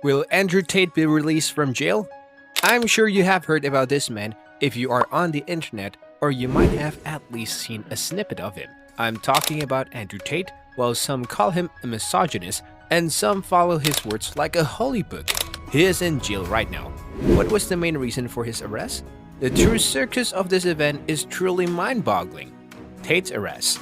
Will Andrew Tate be released from jail? I'm sure you have heard about this man if you are on the internet, or you might have at least seen a snippet of him. I'm talking about Andrew Tate. While some call him a misogynist and some follow his words like a holy book, he is in jail right now. What was the main reason for his arrest? The true circus of this event is truly mind-boggling. Tate's arrest.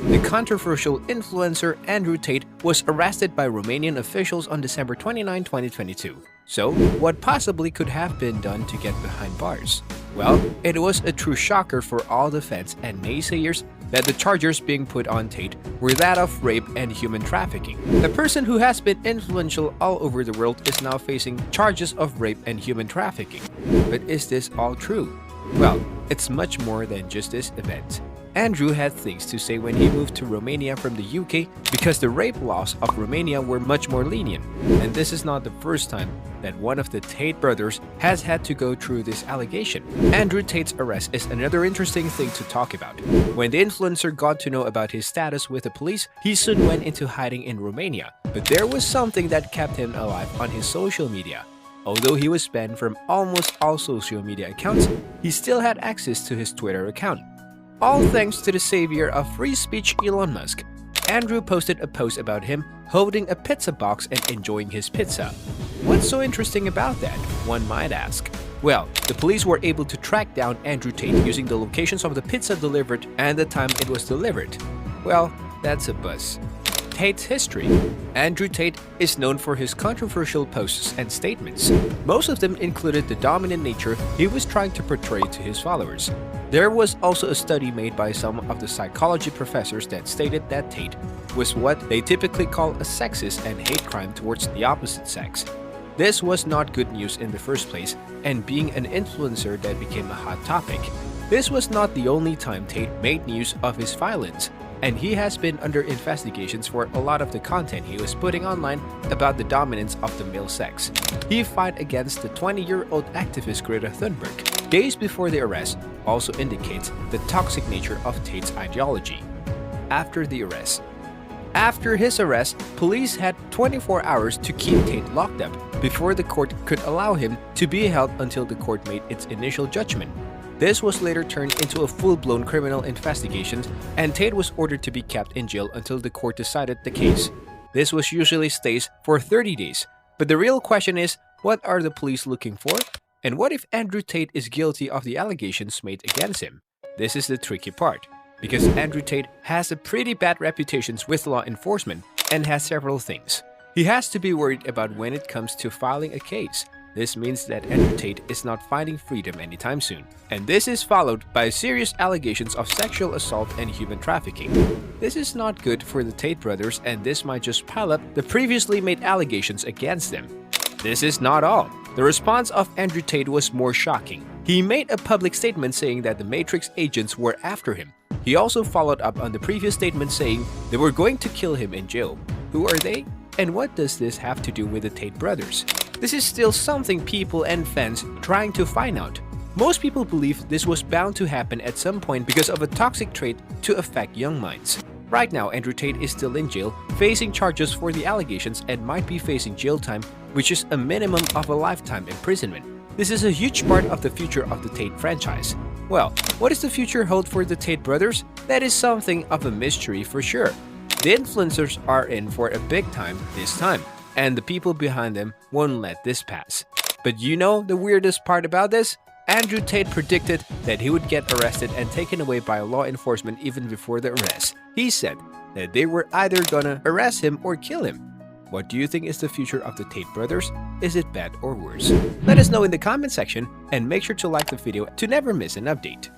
The controversial influencer Andrew Tate was arrested by Romanian officials on December 29, 2022. So, what possibly could have been done to get behind bars? Well, it was a true shocker for all the fans and naysayers that the charges being put on Tate were that of rape and human trafficking. The person who has been influential all over the world is now facing charges of rape and human trafficking. But is this all true? Well, it's much more than just this event. Andrew had things to say when he moved to Romania from the UK because the rape laws of Romania were much more lenient. And this is not the first time that one of the Tate brothers has had to go through this allegation. Andrew Tate's arrest is another interesting thing to talk about. When the influencer got to know about his status with the police, he soon went into hiding in Romania. But there was something that kept him alive on his social media. Although he was banned from almost all social media accounts, he still had access to his Twitter account. All thanks to the savior of free speech Elon Musk. Andrew posted a post about him holding a pizza box and enjoying his pizza. What's so interesting about that, one might ask? Well, the police were able to track down Andrew Tate using the locations of the pizza delivered and the time it was delivered. Well, that's a buzz. Tate's history. Andrew Tate is known for his controversial posts and statements. Most of them included the dominant nature he was trying to portray to his followers. There was also a study made by some of the psychology professors that stated that Tate was what they typically call a sexist and hate crime towards the opposite sex. This was not good news in the first place, and being an influencer that became a hot topic. This was not the only time Tate made news of his violence, and he has been under investigations for a lot of the content he was putting online about the dominance of the male sex. He fought against the 20-year-old activist Greta Thunberg. Days before the arrest also indicates the toxic nature of Tate's ideology. After the arrest. After his arrest, police had 24 hours to keep Tate locked up before the court could allow him to be held until the court made its initial judgment. This was later turned into a full-blown criminal investigation, and Tate was ordered to be kept in jail until the court decided the case. This was usually stays for 30 days. But the real question is, what are the police looking for? And what if Andrew Tate is guilty of the allegations made against him? This is the tricky part, because Andrew Tate has a pretty bad reputation with law enforcement and has several things. He has to be worried about when it comes to filing a case. This means that Andrew Tate is not finding freedom anytime soon. And this is followed by serious allegations of sexual assault and human trafficking. This is not good for the Tate brothers, and this might just pile up the previously made allegations against them. This is not all. The response of Andrew Tate was more shocking. He made a public statement saying that the Matrix agents were after him. He also followed up on the previous statement saying they were going to kill him in jail. Who are they? And what does this have to do with the Tate brothers? This is still something people and fans trying to find out. Most people believe this was bound to happen at some point because of a toxic trait to affect young minds. Right now, Andrew Tate is still in jail, facing charges for the allegations and might be facing jail time, which is a minimum of a lifetime imprisonment. This is a huge part of the future of the Tate franchise. Well, what does the future hold for the Tate brothers? That is something of a mystery for sure. The influencers are in for a big time this time, and the people behind them won't let this pass. But you know the weirdest part about this? Andrew Tate predicted that he would get arrested and taken away by law enforcement even before the arrest. He said that they were either gonna arrest him or kill him. What do you think is the future of the Tate brothers? Is it bad or worse? Let us know in the comment section, and make sure to like the video to never miss an update.